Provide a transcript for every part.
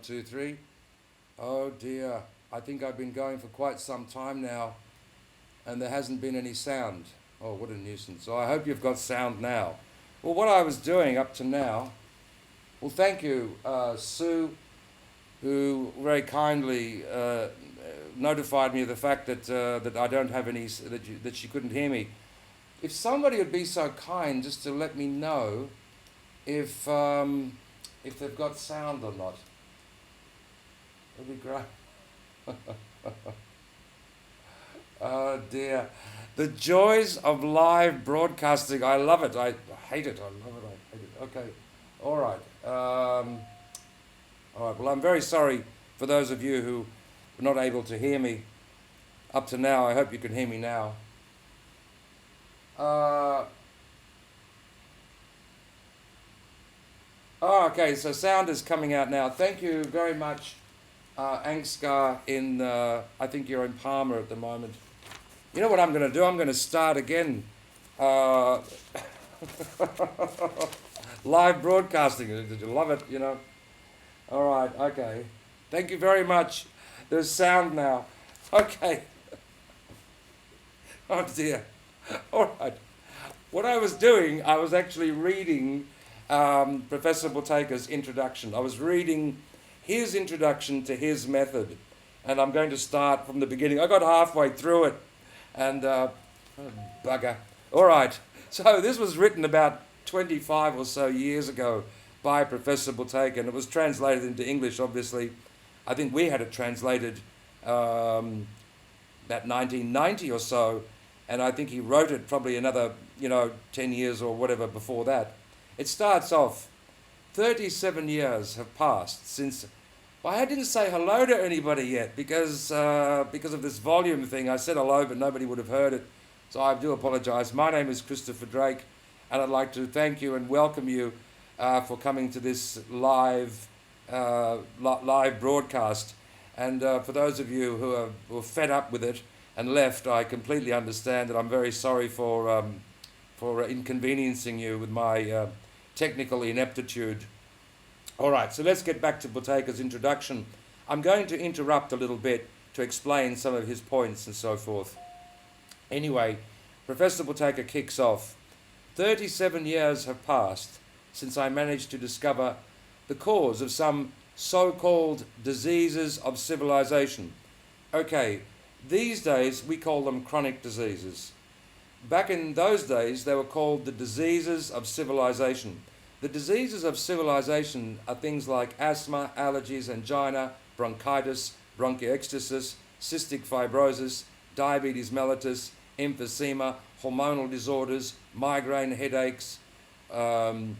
2, 3. Oh dear, I think I've been going for quite some time now and there hasn't been any sound. Oh, what a nuisance. So I hope you've got sound now. Well, what I was doing up to now, well, thank you, Sue, who very kindly notified me of the fact that I don't have any, that she couldn't hear me. If somebody would be so kind just to let me know if they've got sound or not, that'd be great. Oh dear. The joys of live broadcasting. I love it. I hate it. I love it. I hate it. Okay. All right. All right. Well, I'm very sorry for those of you who were not able to hear me up to now. I hope you can hear me now. Okay. So sound is coming out now. Thank you very much, Angskar. I think you're in Palmer at the moment. You know what I'm going to do? I'm going to start again. Live broadcasting. Did you love it? You know. All right. Okay. Thank you very much. There's sound now. Okay. Oh dear. All right. What I was doing, I was actually reading Professor Buteyko's introduction. I was reading his introduction to his method, and I'm going to start from the beginning. I got halfway through it. And, bugger. All right. So this was written about 25 or so years ago by Professor Buteko, and it was translated into English, obviously. I think we had it translated about 1990 or so, and I think he wrote it probably another, 10 years or whatever before that. It starts off, 37 years have passed since... Well, I didn't say hello to anybody yet because of this volume thing. I said hello, but nobody would have heard it. So I do apologise. My name is Christopher Drake, and I'd like to thank you and welcome you for coming to this live broadcast. And for those of you who were fed up with it and left, I completely understand, and I'm very sorry for inconveniencing you with my technical ineptitude. All right, so let's get back to Buteko's introduction. I'm going to interrupt a little bit to explain some of his points and so forth. Anyway, Professor Buteko kicks off. 37 years have passed since I managed to discover the cause of some so-called diseases of civilization. Okay, these days we call them chronic diseases. Back in those days, they were called the diseases of civilization. The diseases of civilization are things like asthma, allergies, angina, bronchitis, bronchiectasis, cystic fibrosis, diabetes mellitus, emphysema, hormonal disorders, migraine headaches. To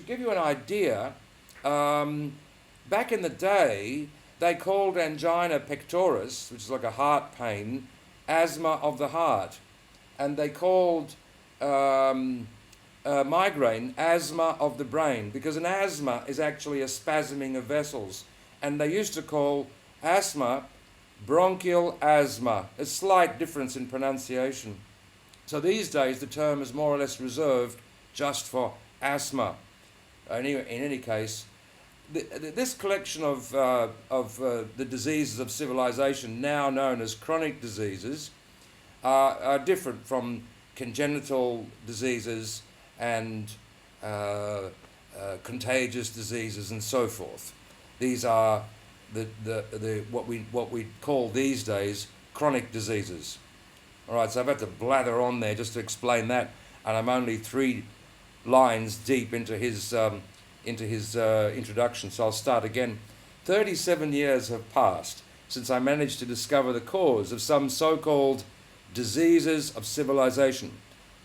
give you an idea, back in the day, they called angina pectoris, which is like a heart pain, asthma of the heart. And they called migraine asthma of the brain, because an asthma is actually a spasming of vessels. And they used to call asthma bronchial asthma, a slight difference in pronunciation. So these days the term is more or less reserved just for asthma. In any case, this collection of the diseases of civilization, now known as chronic diseases, are different from congenital diseases and contagious diseases and so forth. These are what we call these days chronic diseases. All right, so I've had to blather on there just to explain that, and I'm only 3 lines deep into his introduction, so I'll start again. 37 years have passed since I managed to discover the cause of some so-called diseases of civilization,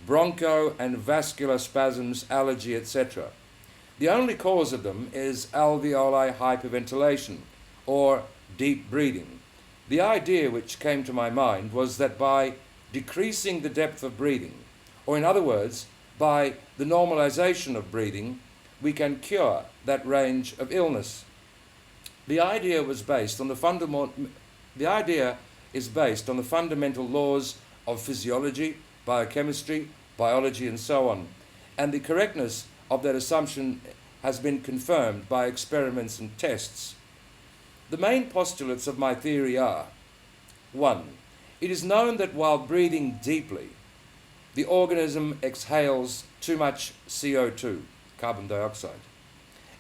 broncho and vascular spasms, allergy, etc. The only cause of them is alveoli hyperventilation, or deep breathing. The idea which came to my mind was that by decreasing the depth of breathing, or in other words, by the normalization of breathing, we can cure that range of illness. The idea is based on the fundamental laws of physiology, biochemistry, biology, and so on. And the correctness of that assumption has been confirmed by experiments and tests. The main postulates of my theory are: 1. It is known that while breathing deeply, the organism exhales too much CO2, carbon dioxide,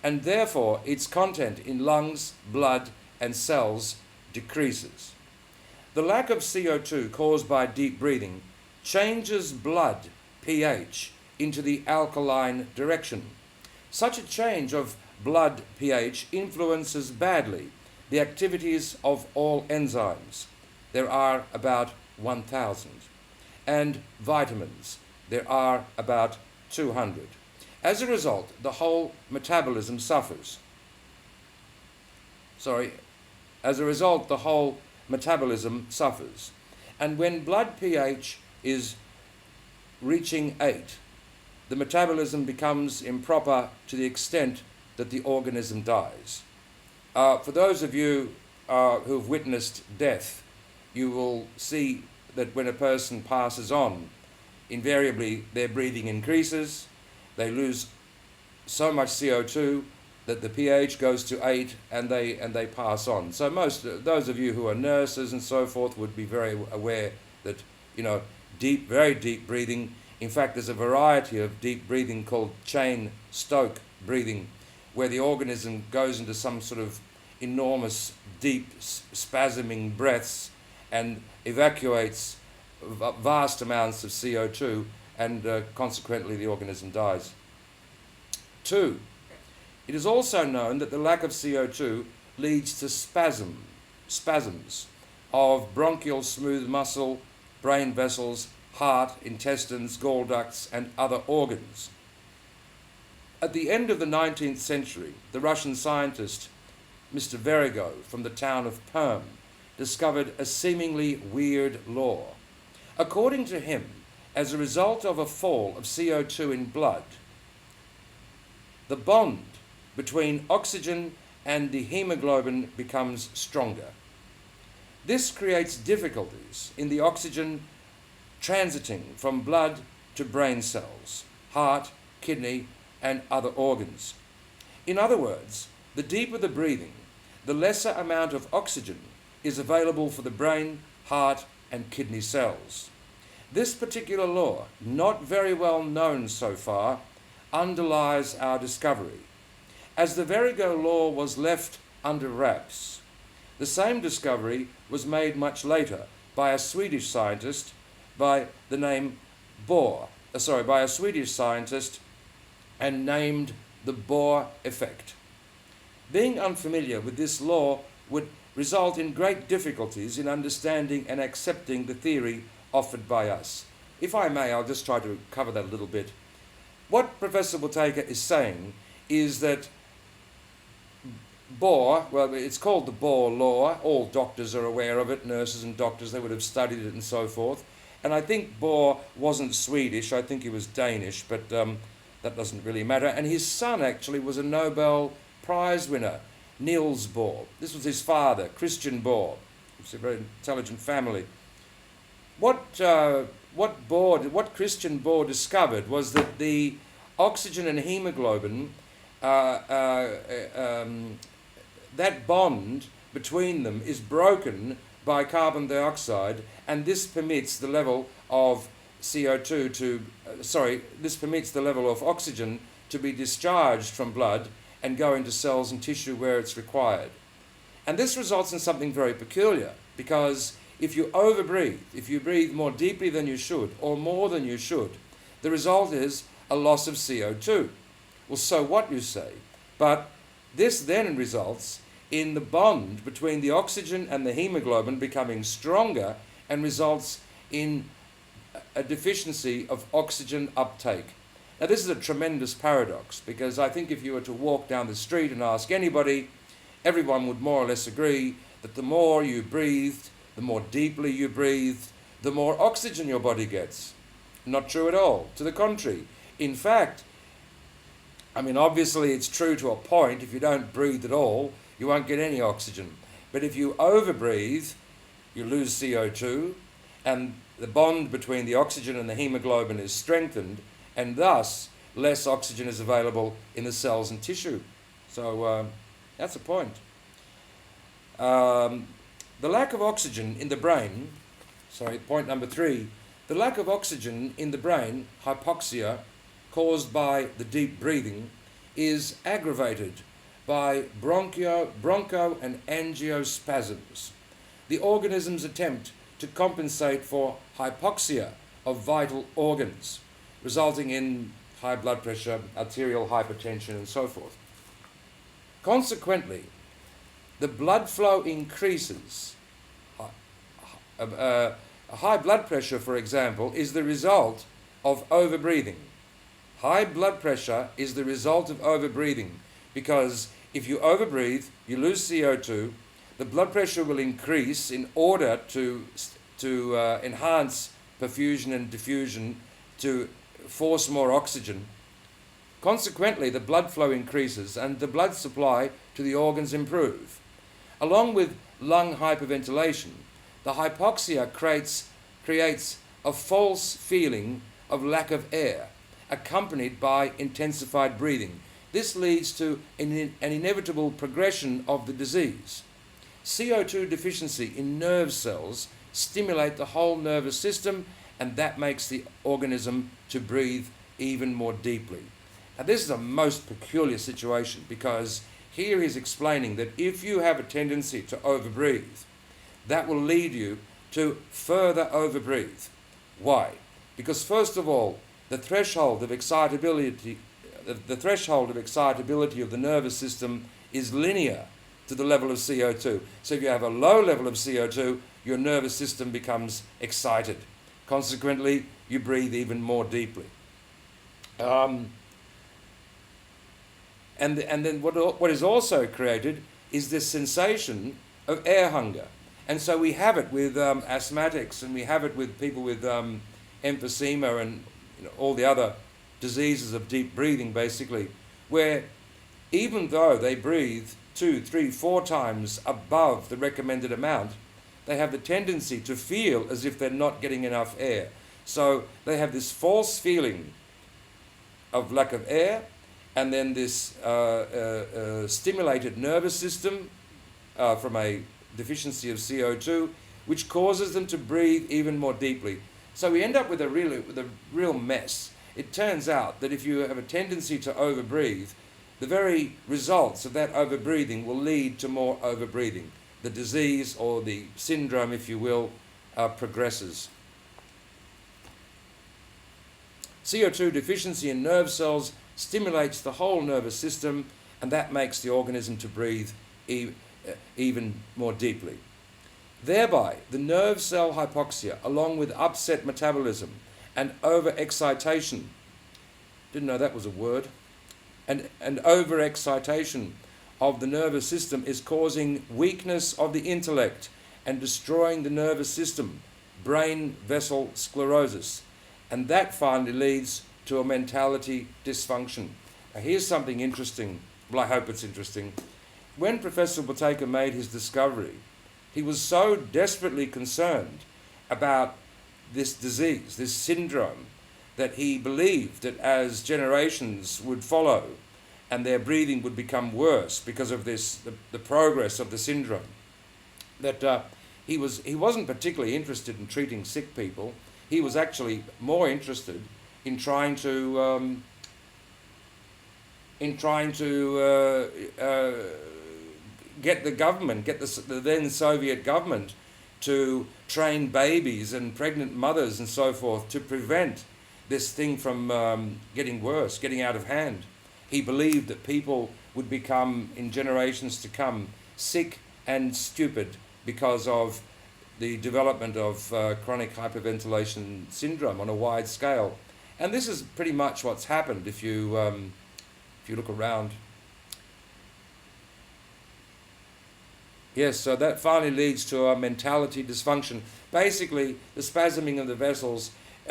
and therefore its content in lungs, blood, and cells decreases. The lack of CO2 caused by deep breathing changes blood pH into the alkaline direction. Such a change of blood pH influences badly the activities of all enzymes. There are about 1,000. And vitamins. There are about 200. As a result, the whole metabolism suffers. As a result, the whole metabolism suffers. And when blood pH is reaching 8, the metabolism becomes improper to the extent that the organism dies. For those of you who've witnessed death, you will see that when a person passes on, invariably their breathing increases, they lose so much CO2 that the pH goes to 8 and they pass on. So those of you who are nurses and so forth would be very aware that, very deep breathing. In fact, there's a variety of deep breathing called chain Stoke breathing, where the organism goes into some sort of enormous, deep, spasming breaths and evacuates vast amounts of CO2, and consequently the organism dies. 2. It is also known that the lack of CO2 leads to spasms of bronchial smooth muscle, brain vessels, heart, intestines, gall ducts, and other organs. At the end of the 19th century, the Russian scientist Mr. Buteyko from the town of Perm discovered a seemingly weird law. According to him, as a result of a fall of CO2 in blood, the bond between oxygen and the hemoglobin becomes stronger. This creates difficulties in the oxygen transiting from blood to brain cells, heart, kidney, and other organs. In other words, the deeper the breathing, the lesser amount of oxygen is available for the brain, heart, and kidney cells. This particular law, not very well known so far, underlies our discovery. As the Buteyko law was left under wraps, the same discovery was made much later by a Swedish scientist by the name Bohr, by a Swedish scientist, and named the Bohr effect. Being unfamiliar with this law would result in great difficulties in understanding and accepting the theory offered by us. If I may, I'll just try to cover that a little bit. What Professor Buteko is saying is that Bohr, well, it's called the Bohr law. All doctors are aware of it, nurses and doctors, they would have studied it and so forth. And I think Bohr wasn't Swedish, I think he was Danish, but that doesn't really matter. And his son actually was a Nobel Prize winner, Niels Bohr. This was his father, Christian Bohr. It's a very intelligent family. What Christian Bohr discovered was that the oxygen and hemoglobin, that bond between them is broken by carbon dioxide, and this permits the level of this permits the level of oxygen to be discharged from blood and go into cells and tissue where it's required. And this results in something very peculiar, because if you overbreathe, if you breathe more deeply than you should, or more than you should, the result is a loss of CO2. Well, so what, you say? But this then results in the bond between the oxygen and the hemoglobin becoming stronger and results in a deficiency of oxygen uptake. Now, this is a tremendous paradox, because I think if you were to walk down the street and ask anybody, everyone would more or less agree that the more you breathed, the more deeply you breathed, the more oxygen your body gets. Not true at all. To the contrary. In fact, obviously it's true to a point. If you don't breathe at all, you won't get any oxygen. But if you overbreathe, you lose CO2, and the bond between the oxygen and the hemoglobin is strengthened, and thus less oxygen is available in the cells and tissue. So that's the point. The lack of oxygen in the brain, point number 3, the lack of oxygen in the brain, hypoxia, caused by the deep breathing, is aggravated by broncho and angiospasms. The organism's attempt to compensate for hypoxia of vital organs, resulting in high blood pressure, arterial hypertension, and so forth. Consequently, the blood flow increases. High blood pressure, for example, is the result of overbreathing. High blood pressure is the result of overbreathing, because if you overbreathe, you lose CO2, the blood pressure will increase in order to enhance perfusion and diffusion, to force more oxygen. Consequently, the blood flow increases and the blood supply to the organs improve. Along with lung hyperventilation, the hypoxia creates a false feeling of lack of air, accompanied by intensified breathing. This leads to an inevitable progression of the disease. CO2 deficiency in nerve cells stimulate the whole nervous system, and that makes the organism to breathe even more deeply. Now, this is a most peculiar situation, because here he's explaining that if you have a tendency to overbreathe, that will lead you to further overbreathe. Why? Because first of all, the threshold of excitability of the nervous system is linear to the level of CO2. So if you have a low level of CO2, your nervous system becomes excited. Consequently, you breathe even more deeply. And then what is also created is this sensation of air hunger. And so we have it with asthmatics, and we have it with people with emphysema and all the other diseases of deep breathing, basically, where even though they breathe 2, 3, 4 times above the recommended amount, they have the tendency to feel as if they're not getting enough air. So they have this false feeling of lack of air, and then this stimulated nervous system from a deficiency of CO2, which causes them to breathe even more deeply. So we end up with a real mess. It turns out that if you have a tendency to overbreathe, the very results of that overbreathing will lead to more overbreathing. The disease, or the syndrome, if you will, progresses. CO2 deficiency in nerve cells stimulates the whole nervous system, and that makes the organism to breathe even more deeply. Thereby, the nerve cell hypoxia, along with upset metabolism and overexcitation, didn't know that was a word, and overexcitation of the nervous system is causing weakness of the intellect and destroying the nervous system, brain vessel sclerosis. And that finally leads to a mentality dysfunction. Now here's something interesting. Well, I hope it's interesting. When Professor Buteko made his discovery, he was so desperately concerned about this disease, this syndrome, that he believed that as generations would follow and their breathing would become worse because of this, the progress of the syndrome, that he wasn't particularly interested in treating sick people. He was actually more interested in trying to get the government, get the then Soviet government, to train babies and pregnant mothers and so forth to prevent this thing from getting worse, getting out of hand. He believed that people would become, in generations to come, sick and stupid because of the development of chronic hyperventilation syndrome on a wide scale. And this is pretty much what's happened if you look around. Yes, so that finally leads to a mentality dysfunction. Basically, the spasming of the vessels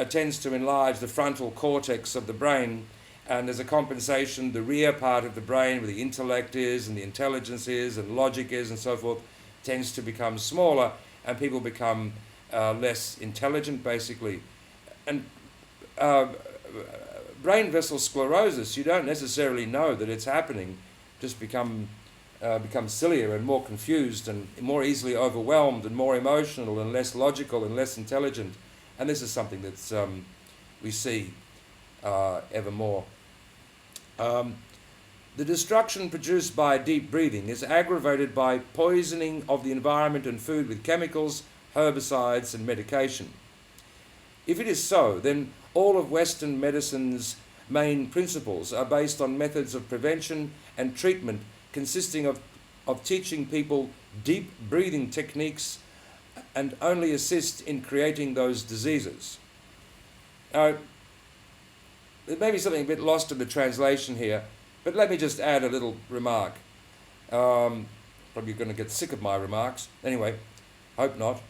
tends to enlarge the frontal cortex of the brain, and as a compensation, the rear part of the brain, where the intellect is and the intelligence is and logic is and so forth, tends to become smaller, and people become less intelligent, basically. And brain vessel sclerosis, you don't necessarily know that it's happening, just become sillier and more confused and more easily overwhelmed and more emotional and less logical and less intelligent. And this is something that's we see ever more. The destruction produced by deep breathing is aggravated by poisoning of the environment and food with chemicals, herbicides, and medication. If it is so, then all of Western medicine's main principles are based on methods of prevention and treatment consisting of teaching people deep breathing techniques and only assist in creating those diseases. Now, there may be something a bit lost in the translation here, but let me just add a little remark. Probably going to get sick of my remarks. Anyway, hope not.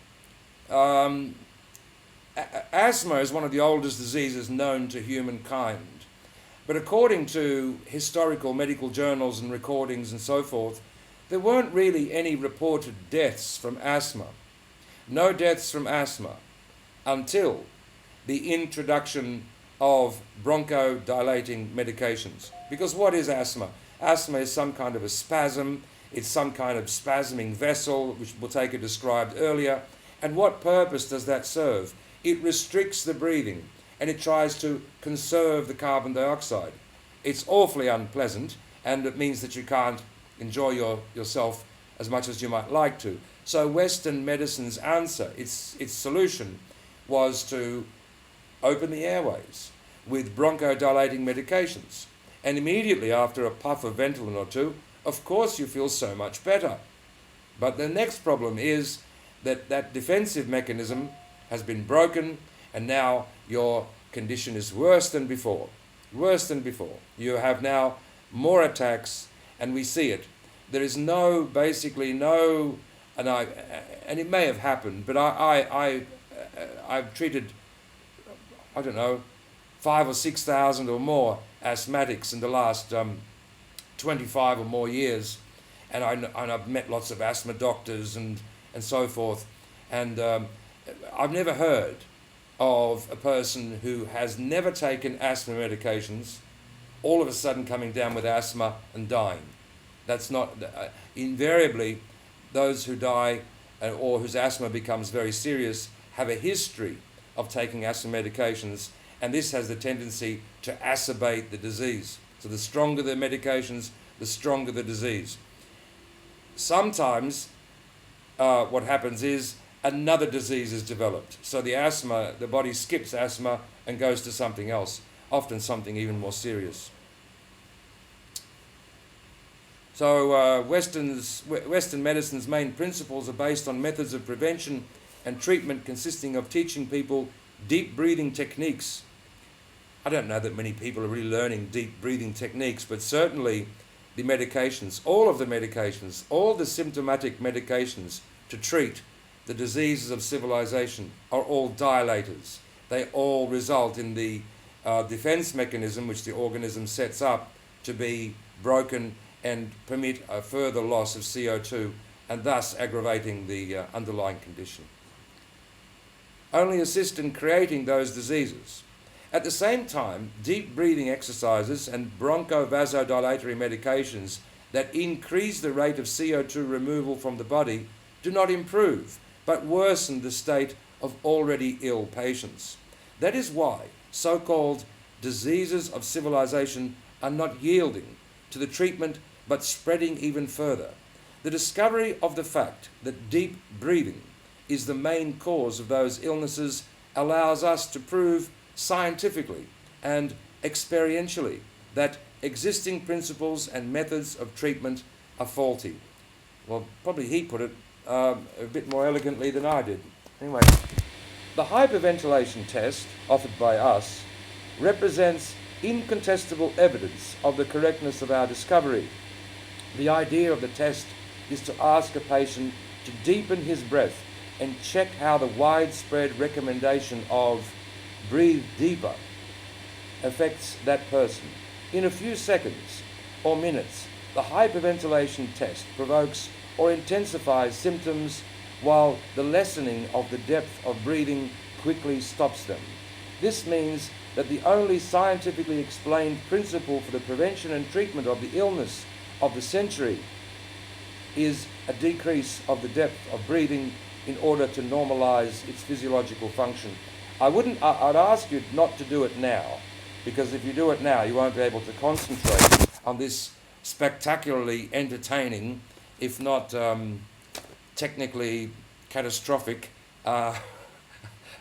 Asthma is one of the oldest diseases known to humankind. But according to historical medical journals and recordings and so forth, there weren't really any reported deaths from asthma. No deaths from asthma until the introduction of bronchodilating medications. Because what is asthma? Asthma is some kind of a spasm. It's some kind of spasming vessel, which Buteko described earlier. And what purpose does that serve? It restricts the breathing and it tries to conserve the carbon dioxide. It's awfully unpleasant, and it means that you can't enjoy yourself as much as you might like to. So Western medicine's answer, its solution, was to open the airways with bronchodilating medications. And immediately after a puff of Ventolin or two, of course you feel so much better. But the next problem is that that defensive mechanism has been broken, and now your condition is worse than before. Worse than before. You have now more attacks, and we see it. There is basically no, and it may have happened, but I've treated, 5,000 or 6,000 or more asthmatics in the last 25 or more years, and I've met lots of asthma doctors and so forth, and I've never heard of a person who has never taken asthma medications all of a sudden coming down with asthma and dying. That's not, invariably, those who die or whose asthma becomes very serious have a history of taking asthma medications, and this has the tendency to acerbate the disease. So the stronger the medications, the stronger the disease. Sometimes what happens is another disease is developed. So the body skips asthma and goes to something else, often something even more serious. So Western medicine's main principles are based on methods of prevention and treatment consisting of teaching people deep breathing techniques. I don't know that many people are really learning deep breathing techniques, but certainly the medications, all the symptomatic medications to treat the diseases of civilization are all dilators. They all result in the defense mechanism which the organism sets up to be broken and permit a further loss of CO2, and thus aggravating the underlying condition. Only assist in creating those diseases. At the same time, deep breathing exercises and bronchodilatory medications that increase the rate of CO2 removal from the body do not improve, but worsen the state of already ill patients. That is why so-called diseases of civilization are not yielding to the treatment but spreading even further. The discovery of the fact that deep breathing is the main cause of those illnesses allows us to prove scientifically and experientially that existing principles and methods of treatment are faulty. Well, probably he put it a bit more elegantly than I did. Anyway, the hyperventilation test offered by us represents incontestable evidence of the correctness of our discovery. The idea of the test is to ask a patient to deepen his breath and check how the widespread recommendation of breathe deeper affects that person. In a few seconds or minutes, the hyperventilation test provokes or intensifies symptoms while the lessening of the depth of breathing quickly stops them. This means that the only scientifically explained principle for the prevention and treatment of the illness of the century is a decrease of the depth of breathing in order to normalize its physiological function. I'd ask you not to do it now, because if you do it now, you won't be able to concentrate on this spectacularly entertaining, if not technically catastrophic,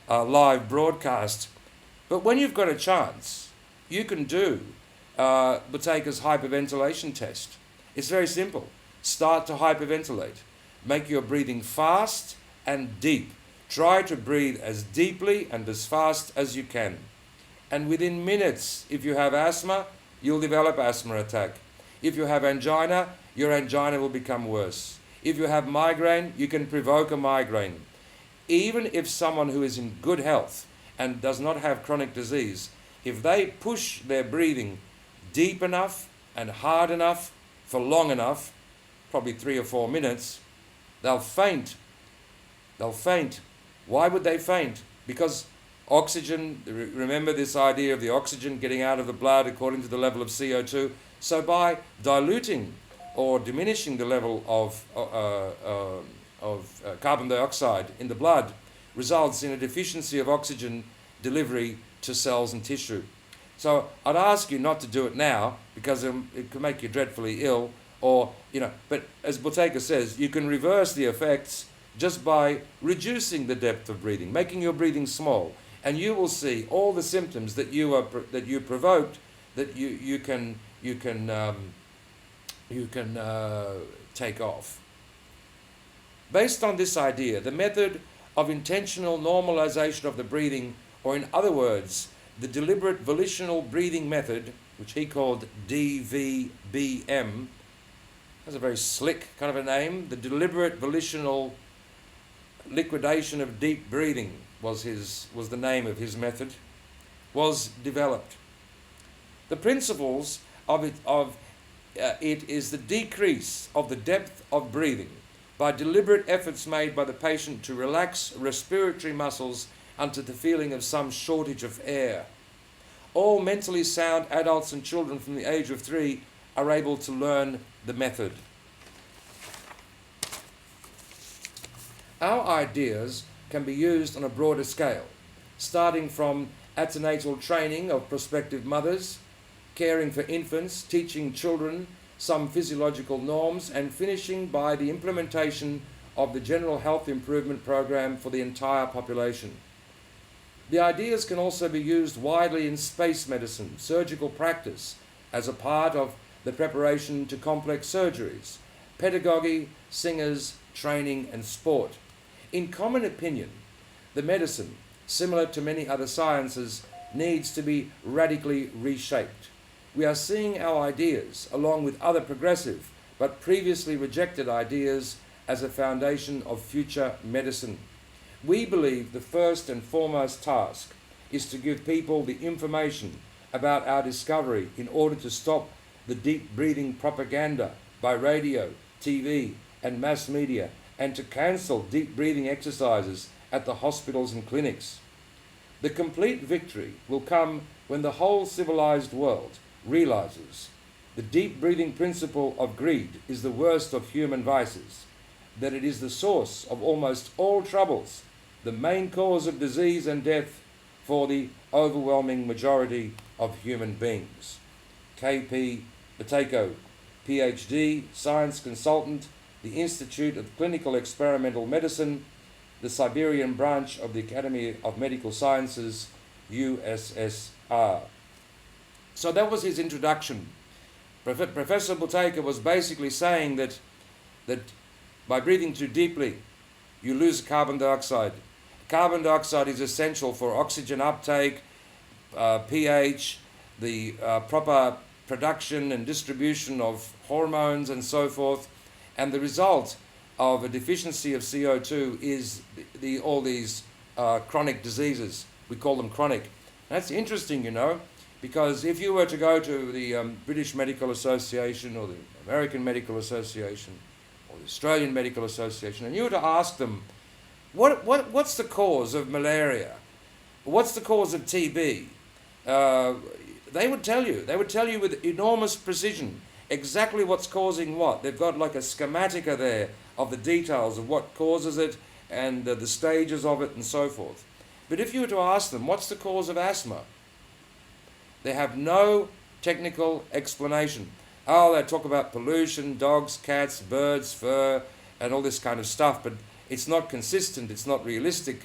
live broadcast. But when you've got a chance, you can do Buteko's hyperventilation test. It's very simple. Start to hyperventilate. Make your breathing fast and deep. Try to breathe as deeply and as fast as you can. And within minutes, if you have asthma, you'll develop asthma attack. If you have angina, your angina will become worse. If you have migraine, you can provoke a migraine. Even if someone who is in good health and does not have chronic disease, if they push their breathing deep enough and hard enough for long enough, probably 3 or 4 minutes, they'll faint. They'll faint. Why would they faint? Because oxygen, remember this idea of the oxygen getting out of the blood according to the level of CO2. So by diluting or diminishing the level of carbon dioxide in the blood results in a deficiency of oxygen delivery to cells and tissue. So I'd ask you not to do it now, because it could make you dreadfully ill, but as Buteko says, you can reverse the effects just by reducing the depth of breathing, making your breathing small, and you will see all the symptoms that you provoked that you can take off. Based on this idea, the method of intentional normalization of the breathing, or in other words, the deliberate volitional breathing method, which he called DVBM, that's a very slick kind of a name. The deliberate volitional liquidation of deep breathing was the name of his method, was developed. The principles of it is the decrease of the depth of breathing by deliberate efforts made by the patient to relax respiratory muscles unto the feeling of some shortage of air. All mentally sound adults and children from the age of 3 are able to learn the method. Our ideas can be used on a broader scale, starting from antenatal training of prospective mothers, caring for infants, teaching children some physiological norms, and finishing by the implementation of the general health improvement program for the entire population. The ideas can also be used widely in space medicine, surgical practice, as a part of the preparation to complex surgeries, pedagogy, singers, training, and sport. In common opinion, the medicine, similar to many other sciences, needs to be radically reshaped. We are seeing our ideas, along with other progressive but previously rejected ideas, as a foundation of future medicine. We believe the first and foremost task is to give people the information about our discovery in order to stop the deep breathing propaganda by radio, TV, and mass media, and to cancel deep breathing exercises at the hospitals and clinics. The complete victory will come when the whole civilized world realizes the deep breathing principle of greed is the worst of human vices, that it is the source of almost all troubles, the main cause of disease and death for the overwhelming majority of human beings. K.P. Buteko, PhD, Science Consultant, the Institute of Clinical Experimental Medicine, the Siberian branch of the Academy of Medical Sciences, USSR. So that was his introduction. Professor Buteko was basically saying that by breathing too deeply, you lose carbon dioxide. Carbon dioxide is essential for oxygen uptake, pH, the proper production and distribution of hormones and so forth. And the result of a deficiency of CO2 is all these chronic diseases. We call them chronic. And that's interesting, because if you were to go to the British Medical Association or the American Medical Association or the Australian Medical Association, and you were to ask them, what's the cause of malaria? What's the cause of TB? uh, they would tell you. They would tell you with enormous precision exactly what's causing what. They've got like a schematica there of the details of what causes it and the stages of it and so forth. But if you were to ask them, what's the cause of asthma? They have no technical explanation. Oh, they talk about pollution, dogs, cats, birds, fur, and all this kind of stuff, but it's not consistent, it's not realistic,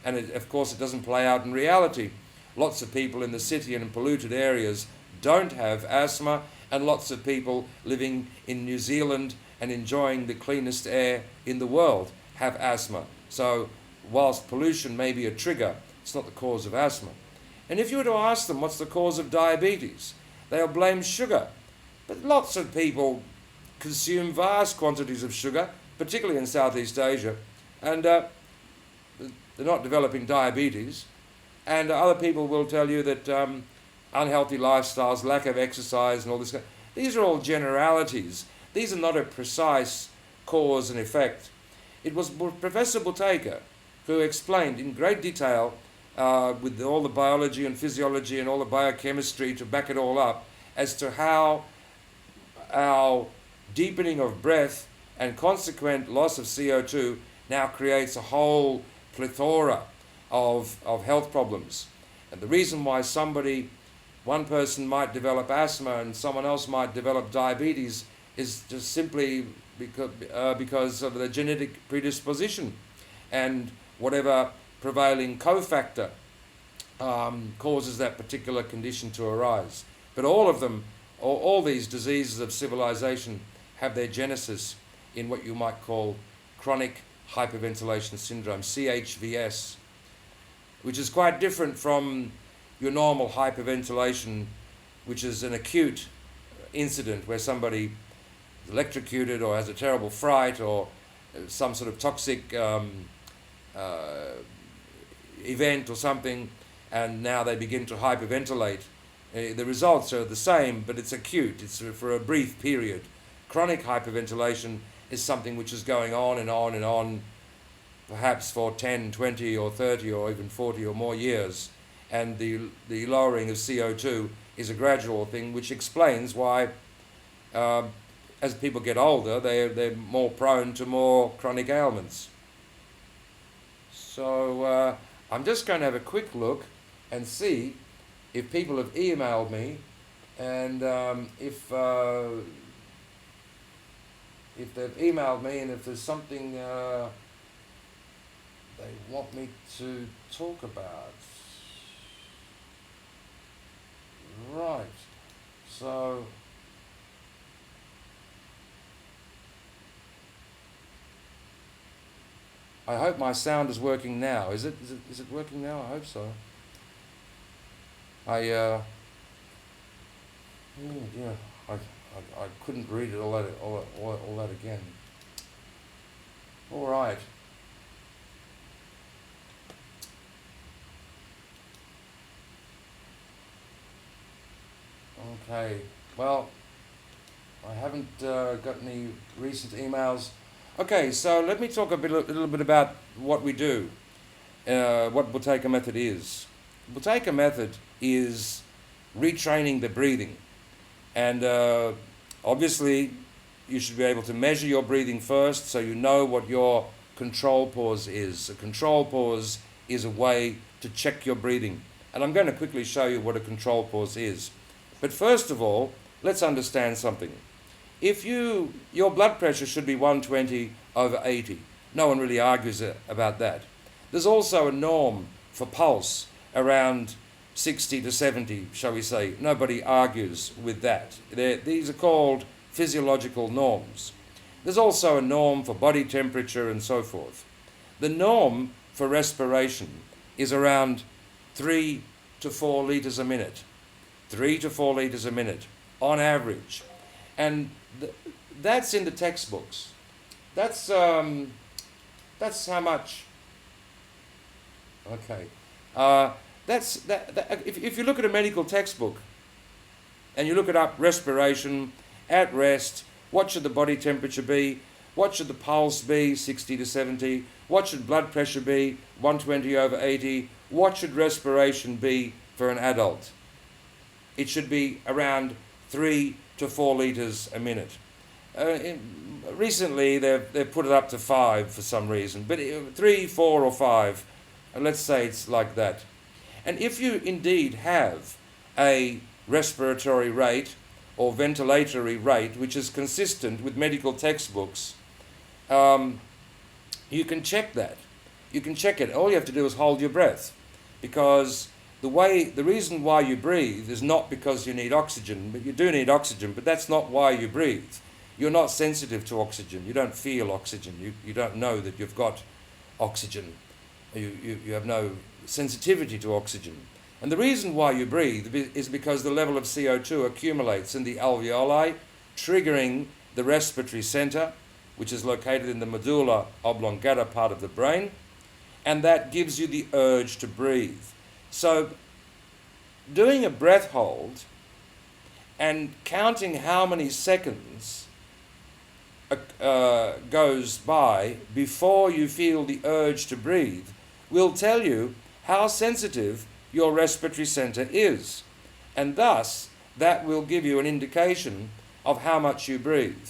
and of course it doesn't play out in reality. Lots of people in the city and in polluted areas don't have asthma, and lots of people living in New Zealand and enjoying the cleanest air in the world have asthma. So whilst pollution may be a trigger, it's not the cause of asthma. And if you were to ask them what's the cause of diabetes, they'll blame sugar. But lots of people consume vast quantities of sugar, particularly in Southeast Asia, and they're not developing diabetes. And other people will tell you that unhealthy lifestyles, lack of exercise and all this. These are all generalities. These are not a precise cause and effect. It was Professor Buteko who explained in great detail with all the biology and physiology and all the biochemistry to back it all up as to how our deepening of breath and consequent loss of CO2 now creates a whole plethora of health problems. And the reason why one person might develop asthma and someone else might develop diabetes is just simply because of the genetic predisposition and whatever prevailing cofactor causes that particular condition to arise. But all of them, all these diseases of civilization have their genesis in what you might call chronic hyperventilation syndrome, CHVS, which is quite different from your normal hyperventilation, which is an acute incident where somebody is electrocuted or has a terrible fright or some sort of toxic event or something, and now they begin to hyperventilate. The results are the same, but it's acute. It's for a brief period. Chronic hyperventilation is something which is going on and on and on, perhaps for 10, 20 or 30 or even 40 or more years. And the lowering of CO2 is a gradual thing, which explains why as people get older, they're more prone to more chronic ailments. So I'm just going to have a quick look and see if people have emailed me, and if they've emailed me and if there's something they want me to talk about. Right, so I hope my sound is working now. Is it working now? I hope so. I couldn't read it all that again. All right. Okay. Well, I haven't got any recent emails. Okay, so let me talk a little bit about what we do, what Buteyko method is. Buteyko method is retraining the breathing, and obviously you should be able to measure your breathing first so you know what your control pause is. A control pause is a way to check your breathing, and I'm going to quickly show you what a control pause is. But first of all, let's understand something. If your blood pressure should be 120/80. No one really argues about that. There's also a norm for pulse around 60 to 70, shall we say. Nobody argues with that. These are called physiological norms. There's also a norm for body temperature and so forth. The norm for respiration is around 3 to 4 litres a minute. 3 to 4 litres a minute on average. And that's in the textbooks. That's how much. Okay. If you look at a medical textbook and you look it up, respiration, at rest, what should the body temperature be? What should the pulse be, 60 to 70? What should blood pressure be, 120/80? What should respiration be for an adult? it should be around 3 to 4 litres a minute. Recently, they've put it up to 5 for some reason, but 3, 4 or 5, let's say it's like that. And if you indeed have a respiratory rate or ventilatory rate which is consistent with medical textbooks, you can check that. You can check it. All you have to do is hold your breath, because the reason why you breathe is not because you need oxygen, but you do need oxygen, but that's not why you breathe. You're not sensitive to oxygen. You don't feel oxygen. You don't know that you've got oxygen. You have no sensitivity to oxygen. And the reason why you breathe is because the level of CO2 accumulates in the alveoli, triggering the respiratory center, which is located in the medulla oblongata part of the brain, and that gives you the urge to breathe. So doing a breath hold and counting how many seconds goes by before you feel the urge to breathe will tell you how sensitive your respiratory center is, and thus that will give you an indication of how much you breathe.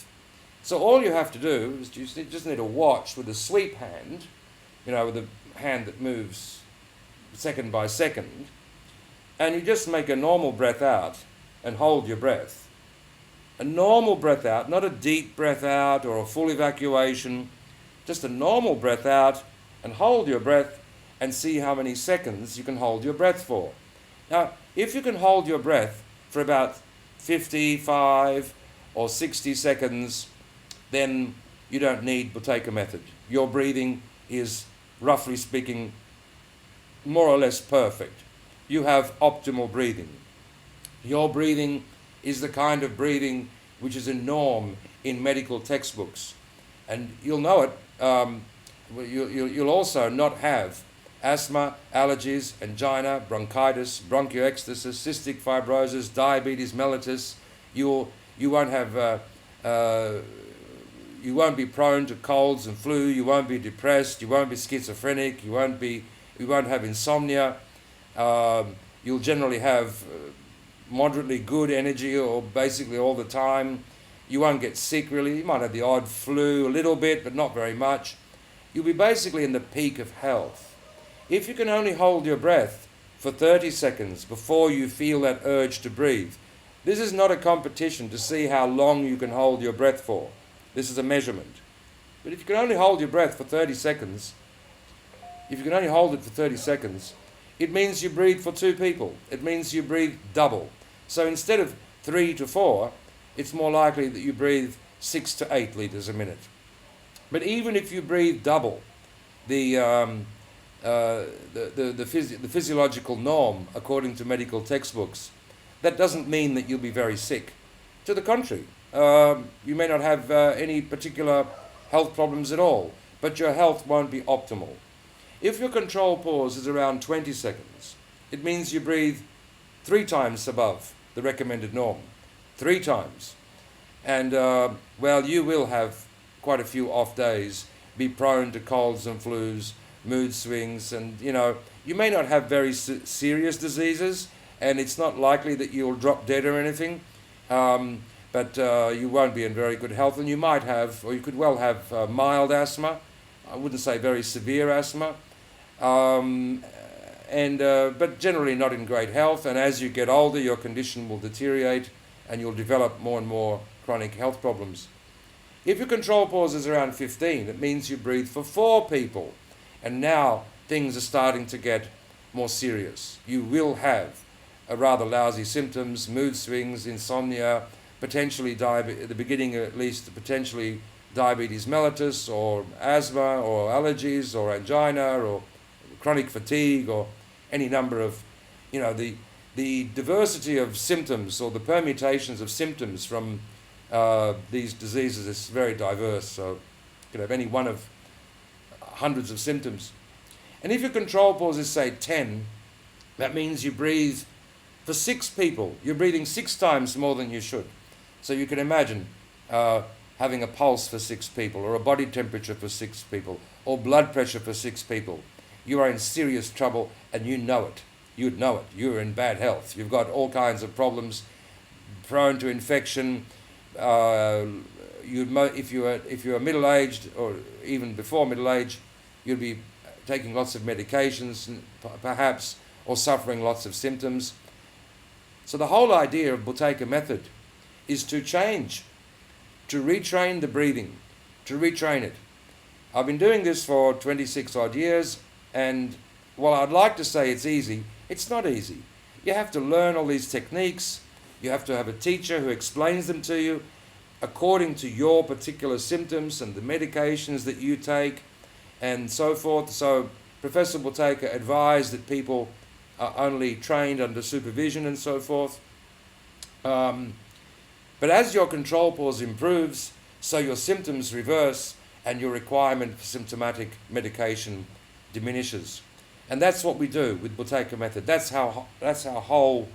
So all you have to do is you just need a watch with a sweep hand, with a hand that moves second by second, and you just make a normal breath out and hold your breath. A normal breath out, not a deep breath out or a full evacuation, just a normal breath out, and hold your breath and see how many seconds you can hold your breath for. Now, if you can hold your breath for about 55 or 60 seconds, then you don't need Buteyko method. Your breathing is, roughly speaking, more or less perfect. You have optimal breathing. Your breathing is the kind of breathing which is a norm in medical textbooks. And you'll know it. You'll also not have asthma, allergies, angina, bronchitis, bronchiectasis, cystic fibrosis, diabetes mellitus. You won't have. You won't be prone to colds and flu. You won't be depressed. You won't be schizophrenic. You won't have insomnia. You'll generally have moderately good energy, or basically all the time. You won't get sick really. You might have the odd flu a little bit, but not very much. You'll be basically in the peak of health. If you can only hold your breath for 30 seconds before you feel that urge to breathe, this is not a competition to see how long you can hold your breath for. This is a measurement. But if you can only hold your breath for 30 seconds, it means you breathe for 2 people. It means you breathe double. So instead of 3 to 4, it's more likely that you breathe 6 to 8 litres a minute. But even if you breathe double the physiological norm according to medical textbooks, that doesn't mean that you'll be very sick. To the contrary, you may not have any particular health problems at all, but your health won't be optimal. If your control pause is around 20 seconds, it means you breathe 3 times above the recommended norm. 3 times. And, you will have quite a few off days, be prone to colds and flus, mood swings, and, you may not have very serious diseases, and it's not likely that you'll drop dead or anything, but you won't be in very good health, and you might have, or you could well have mild asthma. I wouldn't say very severe asthma, but generally not in great health, and as you get older your condition will deteriorate and you'll develop more and more chronic health problems. If your control pause is around 15, it means you breathe for 4 people, and now things are starting to get more serious. You will have rather lousy symptoms, mood swings, insomnia, potentially at the beginning at least, potentially diabetes mellitus or asthma or allergies or angina or chronic fatigue or any number of, the diversity of symptoms or the permutations of symptoms from these diseases is very diverse. So you could have any one of hundreds of symptoms. And if your control pause is, say, 10, that means you breathe for 6 people. You're breathing 6 times more than you should. So you can imagine having a pulse for 6 people, or a body temperature for 6 people, or blood pressure for 6 people. You are in serious trouble, and you know it. you'd know it. You're in bad health. You've got all kinds of problems, prone to infection. If you are middle-aged or even before middle age, you'd be taking lots of medications, perhaps, or suffering lots of symptoms. So the whole idea of Buteyko method is to change, to retrain the breathing, to retrain it. I've been doing this for 26 odd years, and while I'd like to say it's easy, it's not easy. You have to learn all these techniques. You have to have a teacher who explains them to you according to your particular symptoms and the medications that you take and so forth. So Professor Buteko advised that people are only trained under supervision and so forth. But as your control pause improves, so your symptoms reverse and your requirement for symptomatic medication diminishes. And that's what we do with Buteyko method. That's our whole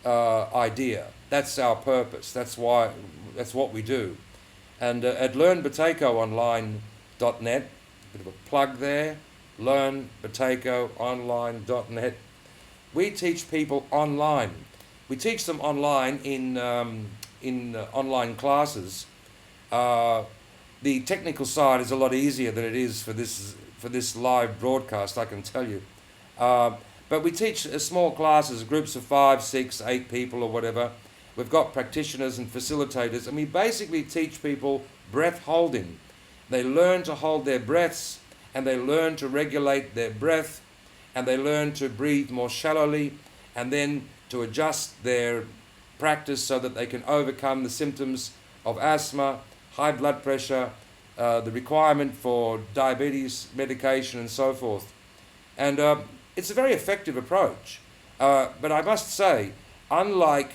idea. That's our purpose. That's what we do. And at learnbutekoonline.net, a bit of a plug there, learnbutekoonline.net, we teach people online. We teach them online in online classes. The technical side is a lot easier than it is for this live broadcast, I can tell you. But we teach small classes, groups of 5, 6, 8 people or whatever. We've got practitioners and facilitators, and we basically teach people breath holding. They learn to hold their breaths, and they learn to regulate their breath, and they learn to breathe more shallowly, and then to adjust their practice so that they can overcome the symptoms of asthma, high blood pressure, the requirement for diabetes medication, and so forth. And it's a very effective approach. But I must say, unlike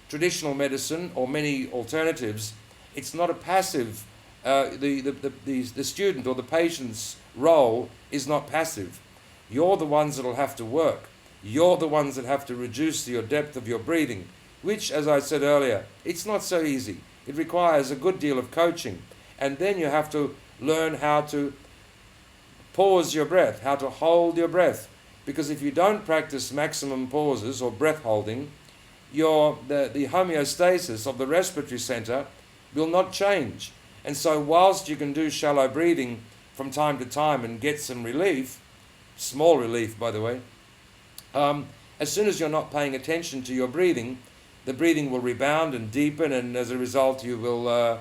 traditional medicine or many alternatives, it's not a passive, the student or the patient's role is not passive. You're the ones that will have to work. You're the ones that have to reduce your depth of your breathing, which, as I said earlier, it's not so easy. It requires a good deal of coaching. And then you have to learn how to pause your breath, how to hold your breath. Because if you don't practice maximum pauses or breath holding, the homeostasis of the respiratory center will not change. And so whilst you can do shallow breathing from time to time and get some relief, small relief by the way, as soon as you're not paying attention to your breathing, the breathing will rebound and deepen, and as a result you will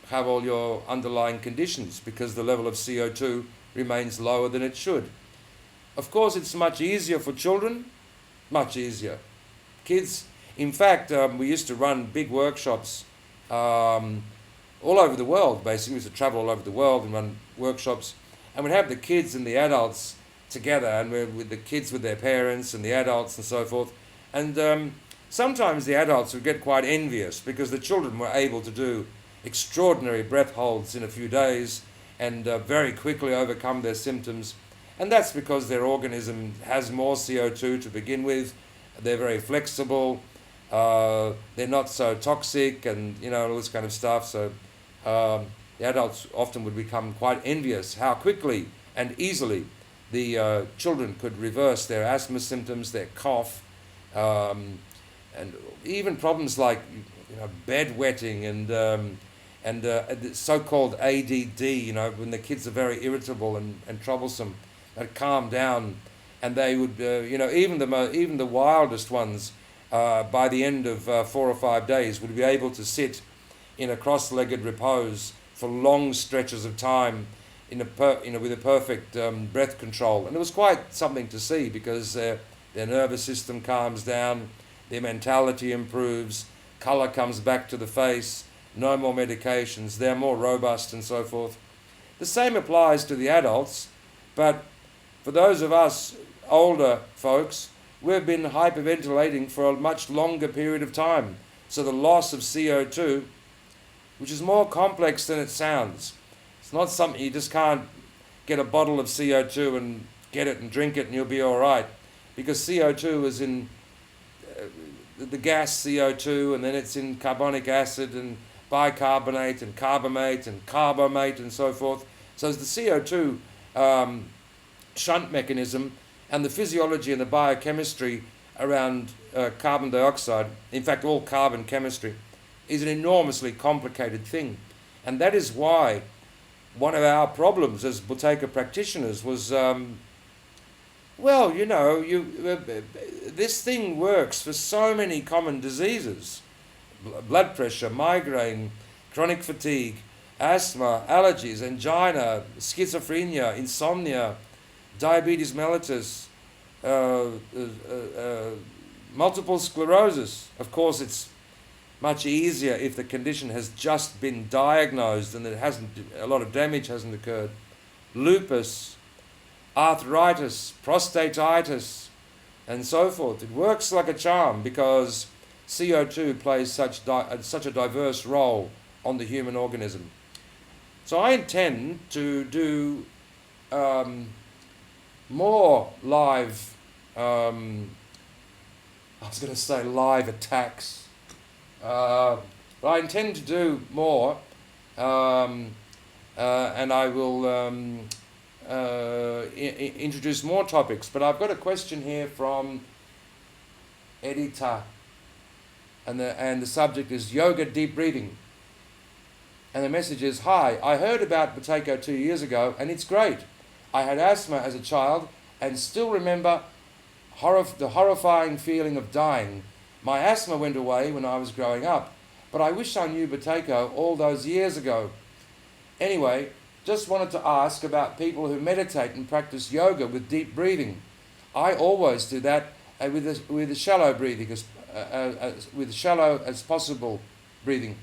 have all your underlying conditions because the level of CO2 remains lower than it should. Of course, it's much easier for children, much easier. Kids, in fact, we used to run big workshops all over the world, basically. We used to travel all over the world and run workshops, and we'd have the kids and the adults together, and with the kids with their parents and the adults and so forth. And sometimes the adults would get quite envious because the children were able to do extraordinary breath holds in a few days and very quickly overcome their symptoms. And that's because their organism has more CO2 to begin with. They're very flexible. They're not so toxic and, all this kind of stuff. So the adults often would become quite envious how quickly and easily the children could reverse their asthma symptoms, their cough, and even problems like bedwetting and the so-called ADD, when the kids are very irritable and troublesome. They'd calm down, and they would, even the wildest ones, by the end of 4 or 5 days, would be able to sit in a cross-legged repose for long stretches of time, with a perfect breath control. And it was quite something to see because their nervous system calms down, their mentality improves, color comes back to the face, no more medications, they're more robust and so forth. The same applies to the adults, but for those of us older folks, we've been hyperventilating for a much longer period of time. So the loss of CO2, which is more complex than it sounds. It's not something you just can't get a bottle of CO2 and get it and drink it and you'll be all right. Because CO2 is in the gas CO2, and then it's in carbonic acid and bicarbonate and carbamate and carbamate and so forth. So the CO2 shunt mechanism and the physiology and the biochemistry around carbon dioxide, in fact all carbon chemistry, is an enormously complicated thing. And that is why one of our problems as Buteyko practitioners was, this thing works for so many common diseases. Blood pressure, migraine, chronic fatigue, asthma, allergies, angina, schizophrenia, insomnia, diabetes mellitus, multiple sclerosis. Of course, it's much easier if the condition has just been diagnosed and a lot of damage hasn't occurred. Lupus, arthritis, prostatitis, and so forth. It works like a charm because CO2 plays such a diverse role on the human organism. So I intend to do more live, live attacks, but I intend to do more, and I will introduce more topics. But I've got a question here from Edita, and the subject is yoga deep breathing. And the message is, hi, I heard about Buteyko 2 years ago, and it's great. I had asthma as a child and still remember the horrifying feeling of dying. My asthma went away when I was growing up, but I wish I knew Buteyko all those years ago. Anyway, just wanted to ask about people who meditate and practice yoga with deep breathing. I always do that with the shallow breathing, with shallow as possible breathing.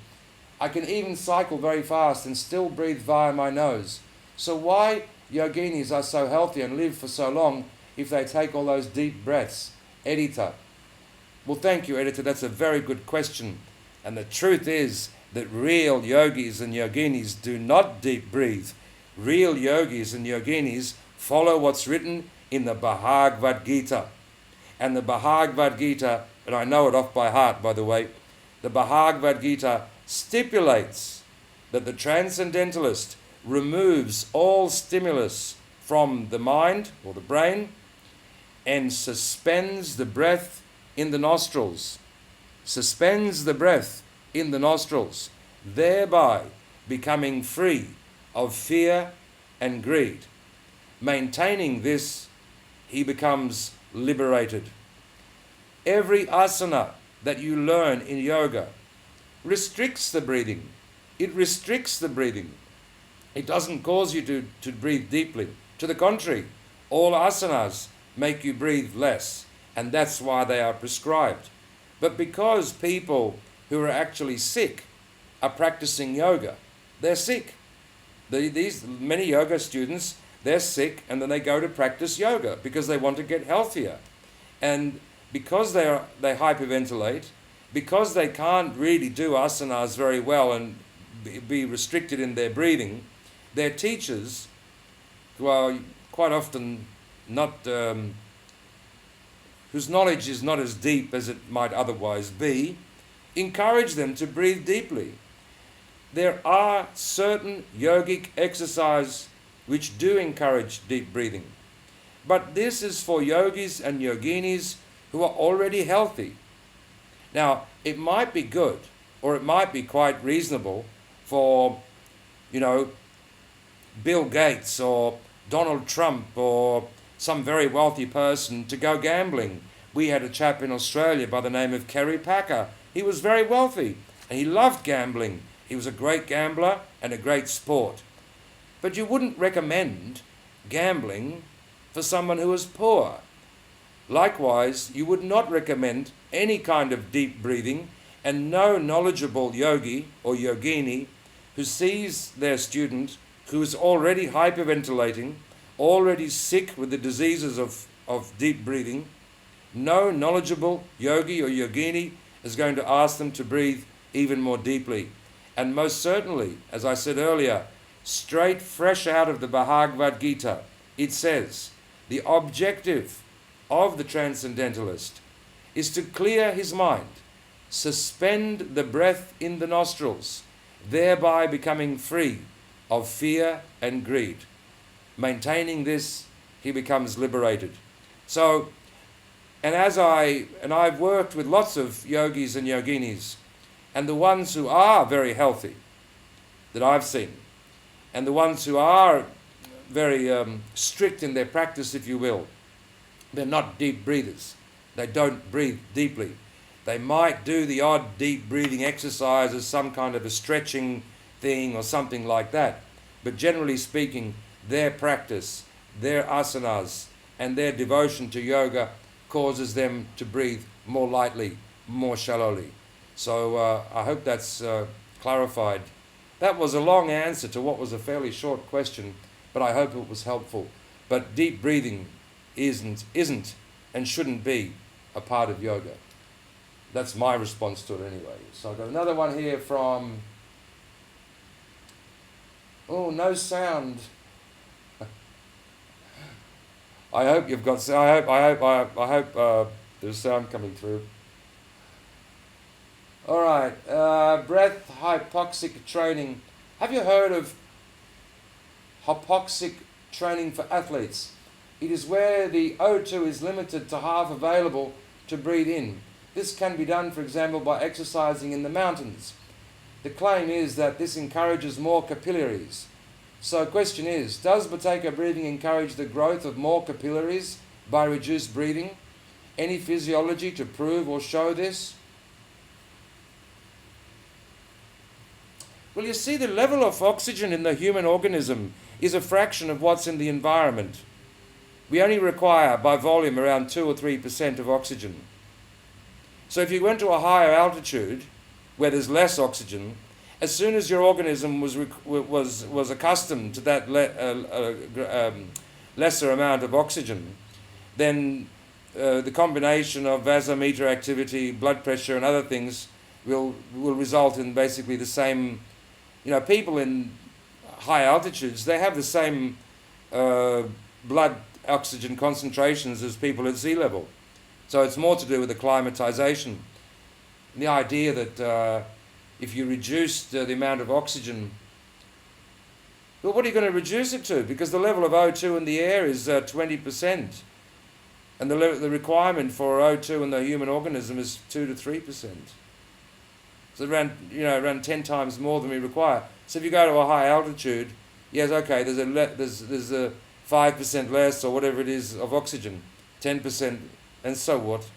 I can even cycle very fast and still breathe via my nose. So why yoginis are so healthy and live for so long if they take all those deep breaths? Editor. Well, thank you, Editor. That's a very good question. And the truth is that real yogis and yoginis do not deep breathe. Real yogis and yoginis follow what's written in the Bhagavad Gita. And the Bhagavad Gita, and I know it off by heart, by the way, the Bhagavad Gita stipulates that the transcendentalist removes all stimulus from the mind or the brain and suspends the breath in the nostrils. Suspends the breath in the nostrils, thereby becoming free of fear and greed. Maintaining this, he becomes liberated. Every asana that you learn in yoga restricts the breathing. It restricts the breathing. It doesn't cause you to breathe deeply. To the contrary, all asanas make you breathe less, and that's why they are prescribed. But because people who are actually sick are practicing yoga, they're sick. These many yoga students, they're sick, and then they go to practice yoga because they want to get healthier. And because they hyperventilate, because they can't really do asanas very well and be restricted in their breathing, their teachers, who are quite often not, whose knowledge is not as deep as it might otherwise be, encourage them to breathe deeply. There are certain yogic exercises which do encourage deep breathing. But this is for yogis and yoginis who are already healthy. Now, it might be good, or it might be quite reasonable for, Bill Gates or Donald Trump or some very wealthy person to go gambling. We had a chap in Australia by the name of Kerry Packer. He was very wealthy and he loved gambling. He was a great gambler and a great sport. But you wouldn't recommend gambling for someone who is poor. Likewise, you would not recommend any kind of deep breathing, and no knowledgeable yogi or yogini who sees their student who is already hyperventilating, already sick with the diseases of deep breathing, no knowledgeable yogi or yogini is going to ask them to breathe even more deeply. And most certainly, as I said earlier, straight fresh out of the Bhagavad Gita, it says, the objective of the transcendentalist is to clear his mind, suspend the breath in the nostrils, thereby becoming free of fear and greed. Maintaining this, he becomes liberated. So, and I've worked with lots of yogis and yoginis, and the ones who are very healthy that I've seen, and the ones who are very strict in their practice, if you will, they're not deep breathers. They don't breathe deeply. They might do the odd deep breathing exercise as some kind of a stretching thing or something like that. But generally speaking, their practice, their asanas, and their devotion to yoga causes them to breathe more lightly, more shallowly. So I hope that's clarified. That was a long answer to what was a fairly short question, but I hope it was helpful. But deep breathing isn't and shouldn't be a part of yoga. That's my response to it anyway. So I've got another one here from, oh, no sound. I hope you've got, I hope there's sound coming through. All right, breath hypoxic training. Have you heard of hypoxic training for athletes? It is where the O2 is limited to half available to breathe in. This can be done, for example, by exercising in the mountains. The claim is that this encourages more capillaries. So the question is, does Buteyko breathing encourage the growth of more capillaries by reduced breathing? Any physiology to prove or show this? Well, you see, the level of oxygen in the human organism is a fraction of what's in the environment. We only require, by volume, around 2 or 3% of oxygen. So if you went to a higher altitude, where there's less oxygen, as soon as your organism was accustomed to that lesser amount of oxygen, then the combination of vasometer activity, blood pressure, and other things will result in basically the same. You know, people in high altitudes, they have the same blood oxygen concentrations as people at sea level. So it's more to do with acclimatization. And the idea that if you reduce the amount of oxygen, well, what are you going to reduce it to? Because the level of O2 in the air is 20%. And the requirement for O2 in the human organism is 2 to 3%. So around 10 times more than we require. So if you go to a high altitude, yes, okay, there's a 5% less or whatever it is of oxygen, 10%, and so what?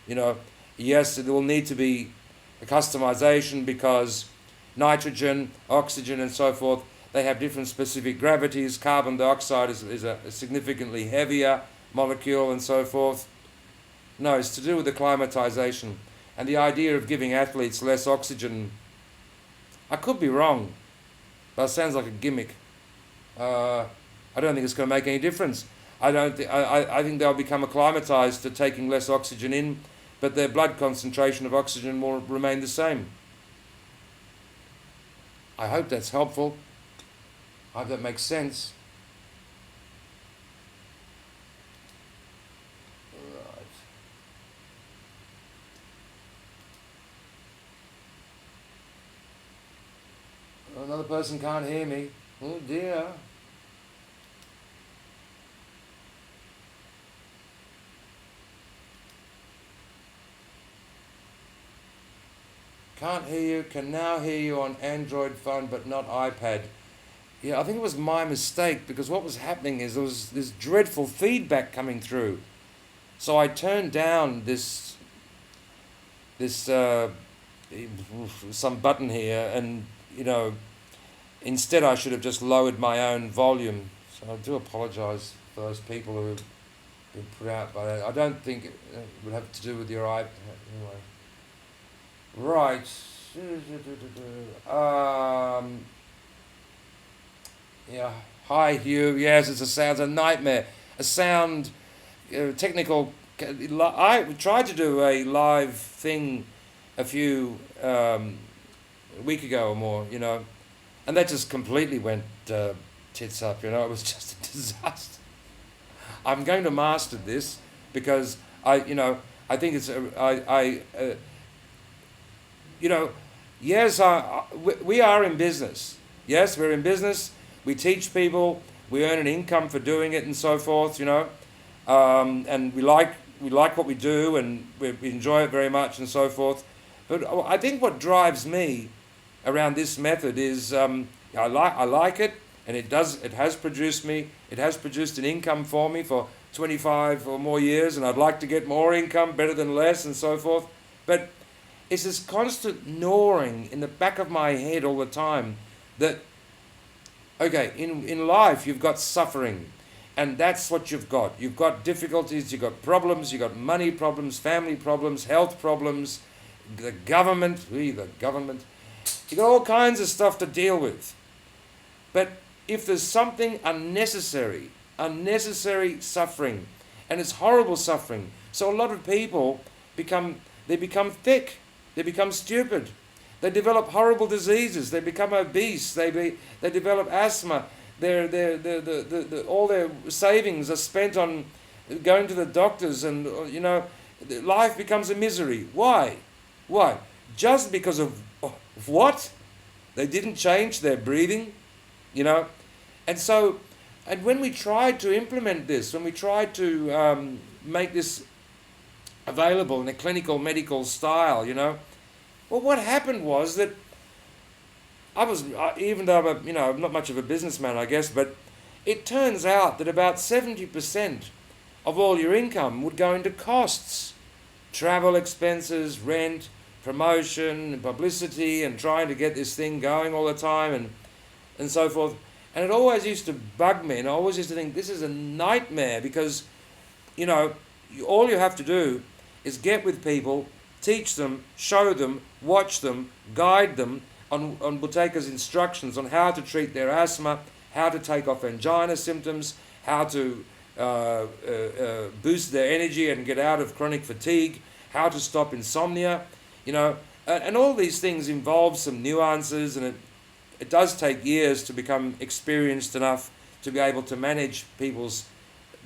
You know, yes, there will need to be a customization because nitrogen, oxygen, and so forth, they have different specific gravities. Carbon dioxide is a significantly heavier molecule and so forth. No, it's to do with acclimatization. And the idea of giving athletes less oxygen, I could be wrong, but it sounds like a gimmick. I don't think it's going to make any difference. I think they'll become acclimatized to taking less oxygen in, but their blood concentration of oxygen will remain the same. I hope that's helpful. I hope that makes sense. Another person can't hear me. Oh dear. Can't hear you, can now hear you on Android phone but not iPad. Yeah, I think it was my mistake because what was happening is there was this dreadful feedback coming through. So I turned down this some button here and, you know, instead I should have just lowered my own volume. So I do apologise for those people who have been put out by that. I don't think it would have to do with your iPad anyway. Right. Yeah. Hi, Hugh. Yes, it's a nightmare. A sound, technical. I tried to do a live thing a few week ago or more, you know, and that just completely went tits up. You know, it was just a disaster. I'm going to master this because I think it's you know, yes, we are in business. Yes, we're in business. We teach people. We earn an income for doing it and so forth, you know. and we like what we do, and we enjoy it very much, and so forth. But I think what drives me around this method is I like it, and it has produced an income for me for 25 or more years, and I'd like to get more income, better than less, and so forth. But it's this constant gnawing in the back of my head all the time that, okay, in life you've got suffering, and that's what you've got. You've got difficulties, you've got problems, you've got money problems, family problems, health problems, the government, you've got all kinds of stuff to deal with. But if there's something unnecessary suffering, and it's horrible suffering, so a lot of people become thick, they become stupid, they develop horrible diseases, they become obese, they develop asthma, all their savings are spent on going to the doctors, and life becomes a misery. Why? Just because of what? They didn't change their breathing, and when we tried to implement this, when we tried to make this available in a clinical medical style, well, what happened was that even though I'm not much of a businessman, I guess, but it turns out that about 70% of all your income would go into costs, travel expenses, rent, promotion, and publicity, and trying to get this thing going all the time, and so forth. And it always used to bug me, and I always used to think this is a nightmare, because all you have to do is get with people, teach them, show them, watch them, guide them on Buteyko's instructions on how to treat their asthma, how to take off angina symptoms, how to boost their energy and get out of chronic fatigue, how to stop insomnia, and all these things involve some nuances, and it does take years to become experienced enough to be able to manage people's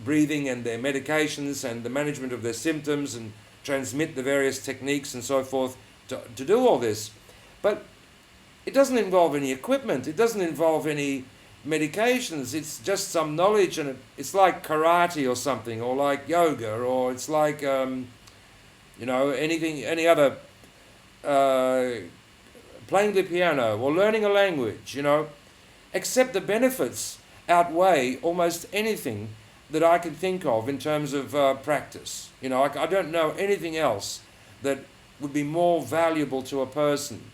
breathing and their medications and the management of their symptoms and transmit the various techniques and so forth to do all this. But it doesn't involve any equipment. It doesn't involve any medications. It's just some knowledge, and it's like karate or something, or like yoga, or it's like any other playing the piano or learning a language, except the benefits outweigh almost anything that I can think of in terms of practice. I don't know anything else that would be more valuable to a person,